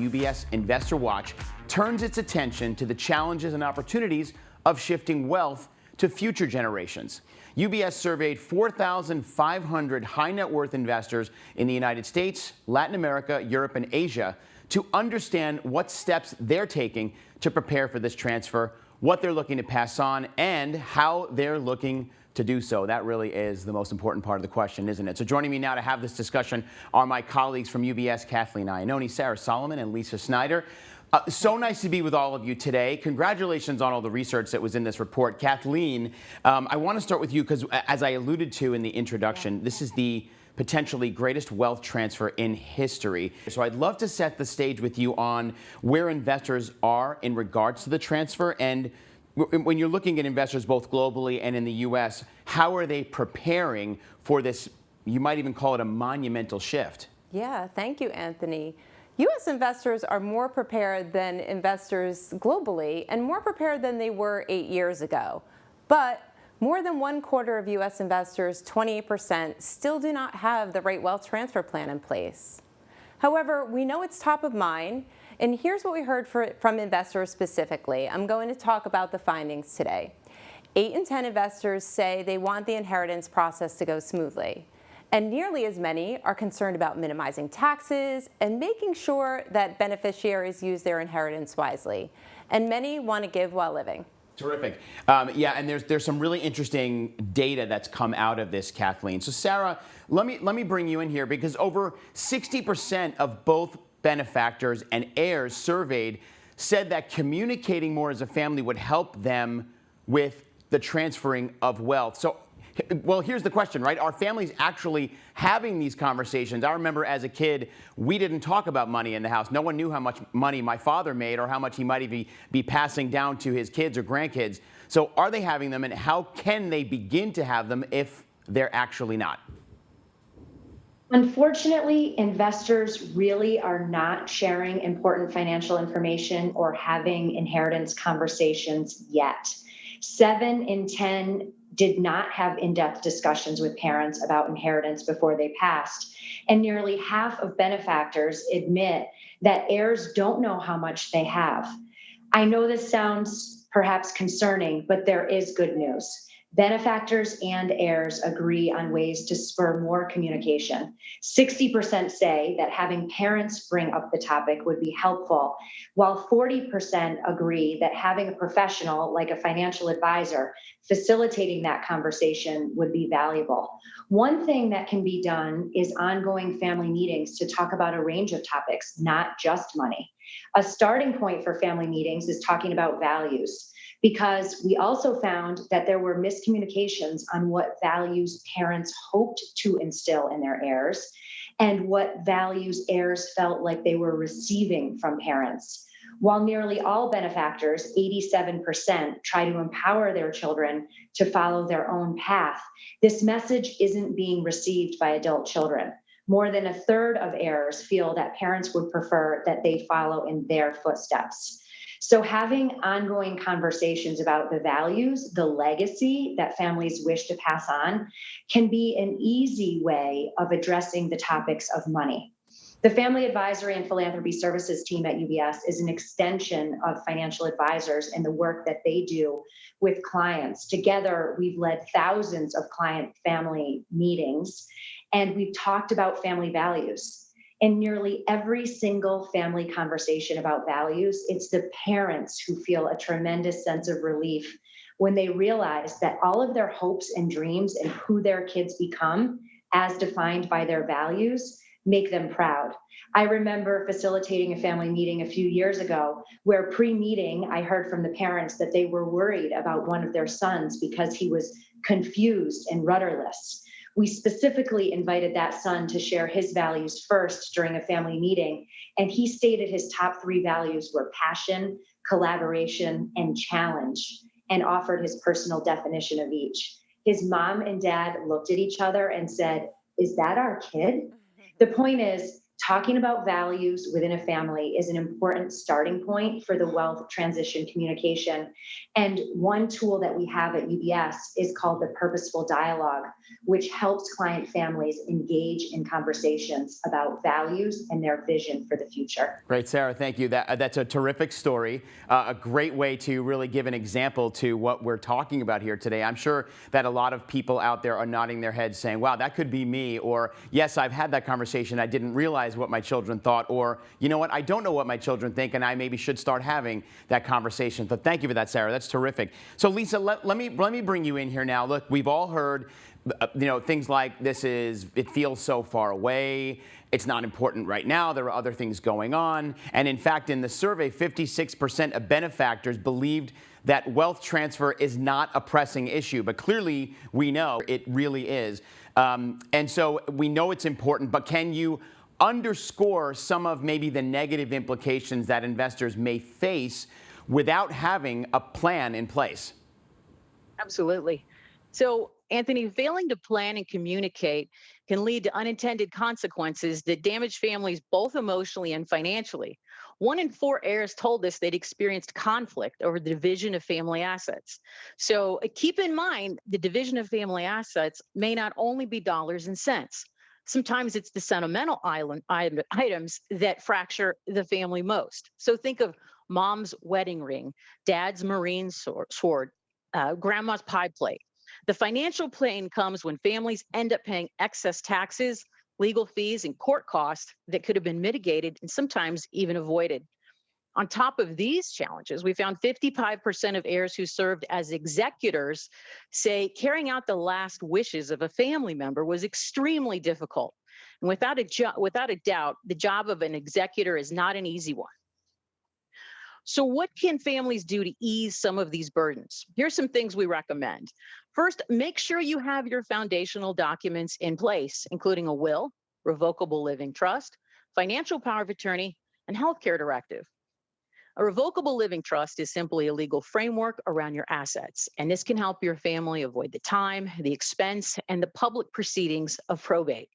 UBS Investor Watch turns its attention to the challenges and opportunities of shifting wealth to future generations. UBS surveyed 4,500 high net worth investors in the United States, Latin America, Europe, and Asia to understand what steps they're taking to prepare for this transfer, what they're looking to pass on, and how they're looking to do so. That really is the most important part of the question, isn't it? So joining me now to have this discussion are my colleagues from UBS, Kathleen Iannone, Sarah Solomon, and Lisa Snyder. So nice to be with all of you today. Congratulations on all the research that was in this report. Kathleen, I want to start with you because, as I alluded to in the introduction, this is the potentially greatest wealth transfer in history. So I'd love to set the stage with you on where investors are in regards to the transfer, and when you're looking at investors both globally and in the U.S., how are they preparing for this, you might even call it a monumental shift? Yeah, thank you, Anthony. U.S. investors are more prepared than investors globally and more prepared than they were 8 years ago. But more than 1/4 of U.S. investors, 28%, still do not have the right wealth transfer plan in place. However, we know it's top of mind, and here's what we heard from investors specifically. I'm going to talk about the findings today. 8 in 10 investors say they want the inheritance process to go smoothly. And nearly as many are concerned about minimizing taxes and making sure that beneficiaries use their inheritance wisely. And many want to give while living. Terrific. Yeah, and there's some really interesting data that's come out of this, Kathleen. So Sarah, let me bring you in here because over 60% of both benefactors and heirs surveyed said that communicating more as a family would help them with the transferring of wealth. So, well, here's the question, right? Are families actually having these conversations? I remember as a kid, we didn't talk about money in the house. No one knew how much money my father made or how much he might even be passing down to his kids or grandkids. So are they having them, and how can they begin to have them if they're actually not? Unfortunately, investors really are not sharing important financial information or having inheritance conversations yet. 7 in 10 did not have in-depth discussions with parents about inheritance before they passed. And nearly half of benefactors admit that heirs don't know how much they have. I know this sounds perhaps concerning, but there is good news. Benefactors and heirs agree on ways to spur more communication. 60% say that having parents bring up the topic would be helpful, while 40% agree that having a professional like a financial advisor facilitating that conversation would be valuable. One thing that can be done is ongoing family meetings to talk about a range of topics, not just money. A starting point for family meetings is talking about values, because we also found that there were miscommunications on what values parents hoped to instill in their heirs and what values heirs felt like they were receiving from parents. While nearly all benefactors, 87%, try to empower their children to follow their own path, this message isn't being received by adult children. More than 1/3 of heirs feel that parents would prefer that they follow in their footsteps. So having ongoing conversations about the values, the legacy that families wish to pass on, can be an easy way of addressing the topics of money. The Family Advisory and Philanthropy Services team at UBS is an extension of financial advisors and the work that they do with clients. Together, we've led thousands of client-family meetings, and we've talked about family values. In nearly every single family conversation about values, it's the parents who feel a tremendous sense of relief when they realize that all of their hopes and dreams and who their kids become, as defined by their values, make them proud. I remember facilitating a family meeting a few years ago where pre-meeting, I heard from the parents that they were worried about one of their sons because he was confused and rudderless. We specifically invited that son to share his values first during a family meeting, and he stated his top 3 values were passion, collaboration, and challenge, and offered his personal definition of each. His mom and dad looked at each other and said, "Is that our kid?" The point is, Talking about values within a family is an important starting point for the wealth transition communication. And one tool that we have at UBS is called the Purposeful Dialogue, which helps client families engage in conversations about values and their vision for the future. Great, Sarah, thank you. That's a terrific story, a great way to really give an example to what we're talking about here today. I'm sure that a lot of people out there are nodding their heads saying, wow, that could be me, or yes, I've had that conversation, I didn't realize what my children thought, or you know what, I don't know what my children think, and I maybe should start having that conversation. So thank you for that, Sarah. That's terrific. So Lisa, let me bring you in here now. Look, we've all heard things like it feels so far away. It's not important right now. There are other things going on. And in fact, in the survey, 56% of benefactors believed that wealth transfer is not a pressing issue. But clearly, we know it really is. And so we know it's important, but can you underscore some of maybe the negative implications that investors may face without having a plan in place? Absolutely. So, Anthony, failing to plan and communicate can lead to unintended consequences that damage families both emotionally and financially. 1 in 4 heirs told us they'd experienced conflict over the division of family assets. So, keep in mind the division of family assets may not only be dollars and cents. Sometimes it's the sentimental items that fracture the family most. So, think of mom's wedding ring, dad's Marine sword, grandma's pie plate. The financial pain comes when families end up paying excess taxes, legal fees, and court costs that could have been mitigated and sometimes even avoided. On top of these challenges, we found 55% of heirs who served as executors say carrying out the last wishes of a family member was extremely difficult. And without a doubt, the job of an executor is not an easy one. So, what can families do to ease some of these burdens? Here's some things we recommend. First, make sure you have your foundational documents in place, including a will, revocable living trust, financial power of attorney, and healthcare directive. A revocable living trust is simply a legal framework around your assets, and this can help your family avoid the time, the expense, and the public proceedings of probate.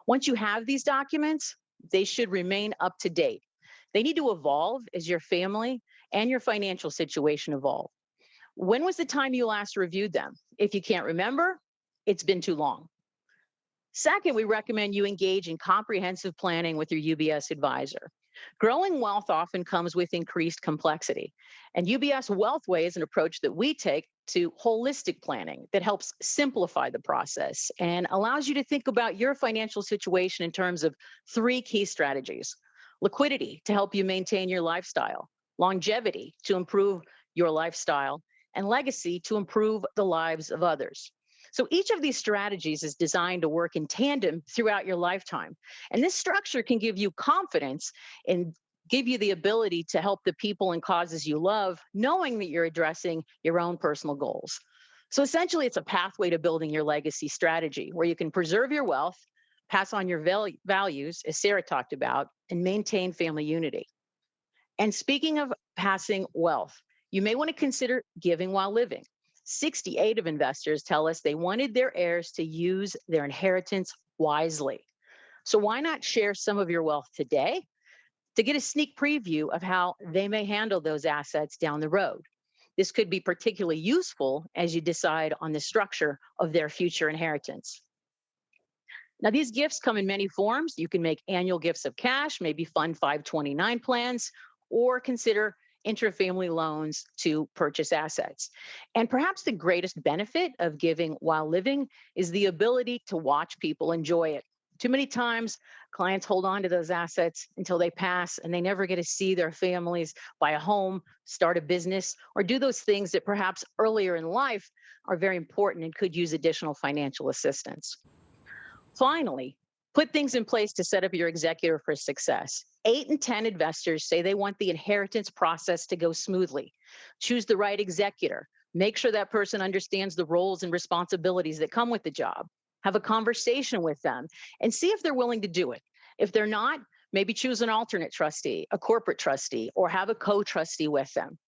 Once you have these documents, they should remain up to date. They need to evolve as your family and your financial situation evolve. When was the time you last reviewed them? If you can't remember, it's been too long. Second, we recommend you engage in comprehensive planning with your UBS advisor. Growing wealth often comes with increased complexity, and UBS Wealthway is an approach that we take to holistic planning that helps simplify the process and allows you to think about your financial situation in terms of 3 key strategies: liquidity to help you maintain your lifestyle, longevity to improve your lifestyle, and legacy to improve the lives of others. So each of these strategies is designed to work in tandem throughout your lifetime. And this structure can give you confidence and give you the ability to help the people and causes you love, knowing that you're addressing your own personal goals. So essentially, it's a pathway to building your legacy strategy where you can preserve your wealth, pass on your values, as Sarah talked about, and maintain family unity. And speaking of passing wealth, you may want to consider giving while living. 68 of investors tell us they wanted their heirs to use their inheritance wisely. So why not share some of your wealth today to get a sneak preview of how they may handle those assets down the road? This could be particularly useful as you decide on the structure of their future inheritance. Now, these gifts come in many forms. You can make annual gifts of cash, maybe fund 529 plans, or consider intra-family loans to purchase assets. And perhaps the greatest benefit of giving while living is the ability to watch people enjoy it. Too many times, clients hold on to those assets until they pass and they never get to see their families buy a home, start a business, or do those things that perhaps earlier in life are very important and could use additional financial assistance. Finally, put things in place to set up your executor for success. 8 in 10 investors say they want the inheritance process to go smoothly. Choose the right executor. Make sure that person understands the roles and responsibilities that come with the job. Have a conversation with them and see if they're willing to do it. If they're not, maybe choose an alternate trustee, a corporate trustee, or have a co-trustee with them.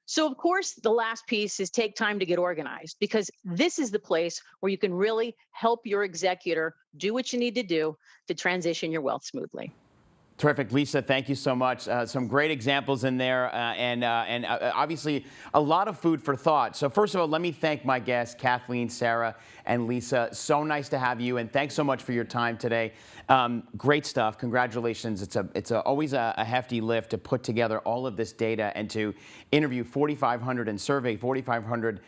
So, of course, the last piece is take time to get organized, because this is the place where you can really help your executor do what you need to do to transition your wealth smoothly. Terrific, Lisa. Thank you so much. Some great examples in there, and obviously a lot of food for thought. So first of all, let me thank my guests, Kathleen, Sarah, and Lisa. So nice to have you, and thanks so much for your time today. Great stuff. Congratulations. It's always a hefty lift to put together all of this data and to interview 4,500 and survey 4,500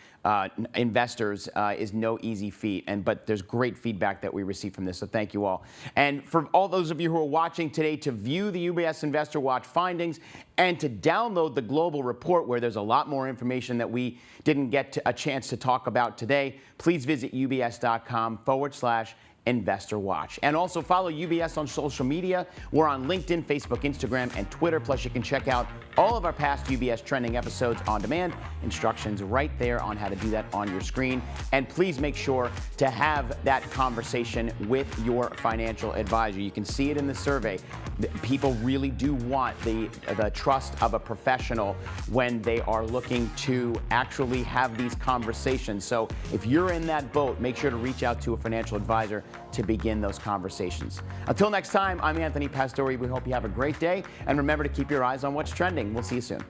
investors is no easy feat. But there's great feedback that we received from this. So thank you all. And for all those of you who are watching today, to view the UBS Investor Watch findings and to download the global report where there's a lot more information that we didn't get a chance to talk about today, please visit ubs.com/Investor Watch. And also follow UBS on social media. We're on LinkedIn, Facebook, Instagram, and Twitter. Plus, you can check out all of our past UBS Trending episodes on demand. Instructions right there on how to do that on your screen. And please make sure to have that conversation with your financial advisor. You can see it in the survey. People really do want the trust of a professional when they are looking to actually have these conversations. So if you're in that boat, make sure to reach out to a financial advisor to begin those conversations. Until next time, I'm Anthony Pastore. We hope you have a great day. And remember to keep your eyes on what's trending. We'll see you soon.